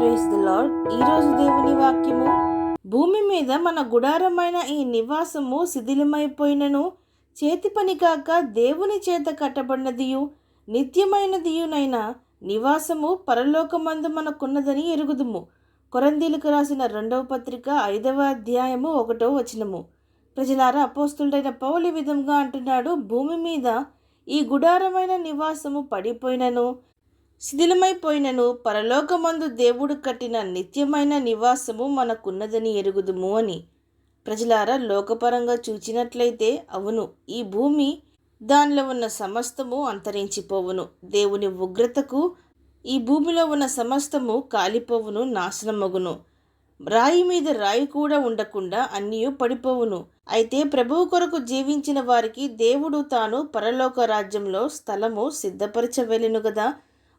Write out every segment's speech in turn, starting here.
Praise the lord. ఈరోజు దేవుని వాక్యము, భూమి మీద మన గుడారమైన ఈ నివాసము శిథిలమైపోయినను చేతి పని కాక దేవుని చేత కట్టబడినదియు నిత్యమైనదియునైన నివాసము పరలోకమందు మనకున్నదని ఎరుగుదుము. కొరింథీయులకు రాసిన 2వ పత్రిక 5వ అధ్యాయము 1వ వచనము. ప్రజలారా, అపోస్తులుడైన పౌలు ఈ విధంగా అంటున్నాడు, భూమి మీద ఈ గుడారమైన నివాసము పడిపోయినను శిథిలమైపోయినను పరలోకమందు దేవుడు కట్టిన నిత్యమైన నివాసము మనకున్నదని ఎరుగుదుము అని. ప్రజలారా, లోకపరంగా చూచినట్లయితే అవును, ఈ భూమి దానిలో ఉన్న సమస్తము అంతరించిపోవును. దేవుని ఉగ్రతకు ఈ భూమిలో ఉన్న సమస్తము కాలిపోవును, నాశనమగును. రాయి మీద రాయి కూడా ఉండకుండా అన్నీ పడిపోవును. అయితే ప్రభువు కొరకు జీవించిన వారికి దేవుడు తాను పరలోక రాజ్యంలో స్థలము సిద్ధపరచవెళ్ళెను గదా.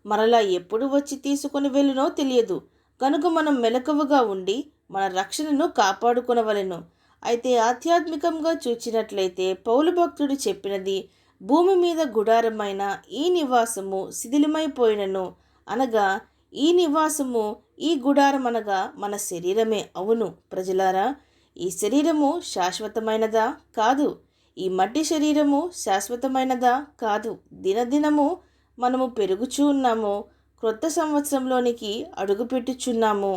మరలా ఎప్పుడు వచ్చి తీసుకొని వెళ్ళునో తెలియదు. కనుక మనం మెలకువగా ఉండి మన రక్షణను కాపాడుకొనవలెను. అయితే ఆధ్యాత్మికంగా చూచినట్లయితే పౌలు భక్తుడు చెప్పినది, భూమి మీద గుడారమైన ఈ నివాసము శిథిలమైపోయినను అనగా ఈ నివాసము, ఈ గుడారం అనగా మన శరీరమే. అవును ప్రజలారా, ఈ శరీరము శాశ్వతమైనదా? కాదు. ఈ మట్టి శరీరము శాశ్వతమైనదా? కాదు. దినదినము మనము పెరుగుచూ ఉన్నాము, క్రొత్త సంవత్సరంలోనికి అడుగుపెట్టుచున్నాము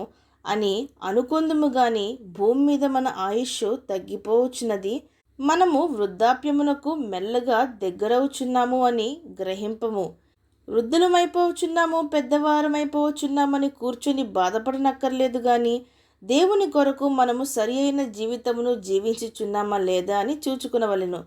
అని అనుకొందుము గాని భూమి మీద మన ఆయుష్ తగ్గిపోవచ్చున్నది, మనము వృద్ధాప్యమునకు మెల్లగా దగ్గరవుచున్నాము అని గ్రహింపము. వృద్ధులమైపోవచ్చున్నాము, పెద్దవారమైపోవచ్చున్నామని కూర్చొని బాధపడనక్కర్లేదు కానీ దేవుని కొరకు మనము సరి అయిన జీవితమును జీవించుచున్నామా లేదా అని చూచుకునవలెను.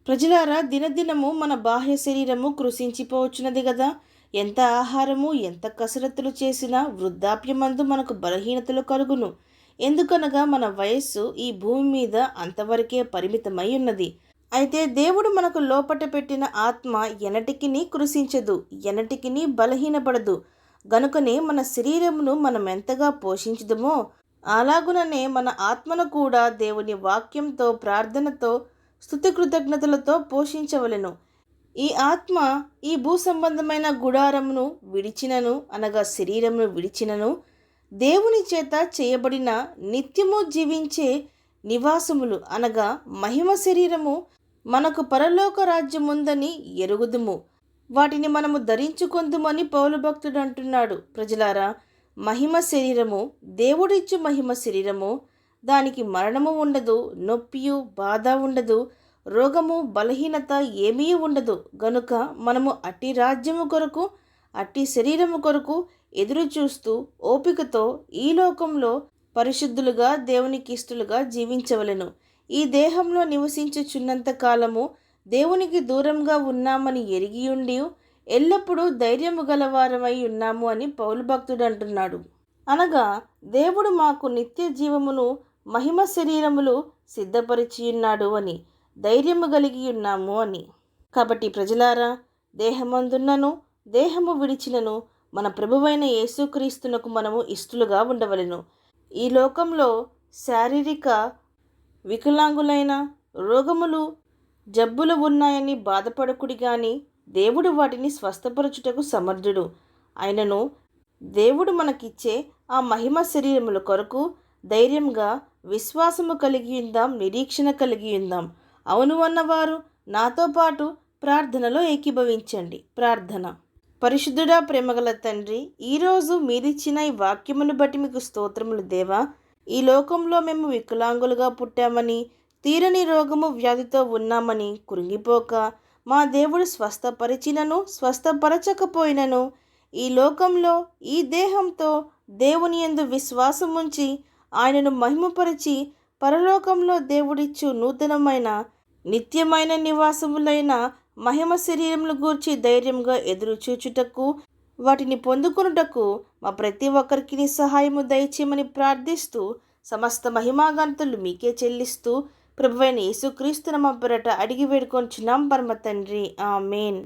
ప్రజలారా, దినదినము మన బాహ్య శరీరము కృషించిపోవచ్చున్నది కదా. ఎంత ఆహారము, ఎంత కసరత్తులు చేసినా వృద్ధాప్యమందు మనకు బలహీనతలు కలుగును. ఎందుకనగా మన వయస్సు ఈ భూమి మీద అంతవరకే పరిమితమై ఉన్నది. అయితే దేవుడు మనకు లోపట పెట్టిన ఆత్మ ఎనటికిని కృషించదు, ఎనటికిని బలహీనపడదు. గనుకనే మన శరీరమును మనం ఎంతగా పోషించుదమో అలాగుననే మన ఆత్మను కూడా దేవుని వాక్యంతో, ప్రార్థనతో, స్తుతి కృతజ్ఞతలతో పోషించవలెను. ఈ ఆత్మ ఈ భూ సంబంధమైన గుడారమును విడిచినను అనగా శరీరమును విడిచినను దేవుని చేత చేయబడిన నిత్యము జీవించే నివాసములు అనగా మహిమ శరీరము మనకు పరలోక రాజ్యముందని ఎరుగుదుము. వాటిని మనము ధరించుకొందుమని పౌలు భక్తుడు అంటున్నాడు. ప్రజలారా, మహిమ శరీరము, దేవుడిచ్చు మహిమ శరీరము, దానికి మరణము ఉండదు, నొప్పియు బాధ ఉండదు, రోగము బలహీనత ఏమీ ఉండదు. గనుక మనము అట్టి రాజ్యము కొరకు, అట్టి శరీరము కొరకు ఎదురు చూస్తూ ఓపికతో ఈ లోకంలో పరిశుద్ధులుగా, దేవునికి ఇష్టలుగా జీవించవలెను. ఈ దేహంలో నివసించుచున్నంత కాలము దేవునికి దూరంగా ఉన్నామని ఎరిగియుండి ఎల్లప్పుడూ ధైర్యము గలవారమై ఉన్నాము అని పౌలు భక్తుడు అంటున్నాడు. అనగా దేవుడు మాకు నిత్య జీవమును, మహిమ శరీరములు సిద్ధపరిచియున్నాడు అని, ధైర్యము కలిగి ఉన్నాము అని. కాబట్టి ప్రజలారా, దేహమందున్నను దేహము విడిచినను మన ప్రభువైన యేసుక్రీస్తునకు మనము ఇష్టలుగా ఉండవలెను. ఈ లోకంలో శారీరక వికలాంగులైన, రోగములు, జబ్బులు ఉన్నాయని బాధపడకుడి గాని దేవుడు వాటిని స్వస్థపరచుటకు సమర్థుడు. అయినను దేవుడు మనకిచ్చే ఆ మహిమ శరీరముల కొరకు ధైర్యంగా విశ్వాసము కలిగి ఉందాం, నిరీక్షణ కలిగి ఉందాం. అవును అన్నవారు నాతో పాటు ప్రార్థనలో ఏకీభవించండి. ప్రార్థన. పరిశుద్ధుడా, ప్రేమగల తండ్రి, ఈరోజు మీరిచ్చిన ఈ వాక్యమును బట్టి మీకు స్తోత్రములు దేవా. ఈ లోకంలో మేము వికలాంగులుగా పుట్టామని, తీరని రోగము వ్యాధితో ఉన్నామని కృంగిపోక, మా దేవుడు స్వస్థపరిచినను స్వస్థపరచకపోయినను ఈ లోకంలో ఈ దేహంతో దేవుని యందు విశ్వాసముంచి ఆయనను మహిమపరిచి పరలోకంలో దేవుడిచ్చు నూతనమైన నిత్యమైన నివాసములైన మహిమ శరీరములు గూర్చి ధైర్యంగా ఎదురు చూచుటకు, వాటిని పొందుకొనుటకు మా ప్రతి ఒక్కరికి సహాయము దయచేయమని ప్రార్థిస్తూ, సమస్త మహిమాగంతులు మీకే చెల్లిస్తూ ప్రభువైన యేసుక్రీస్తు నామమున అడిగి వేడుకొంచున్నాం పరమ తండ్రి. ఆమేన్.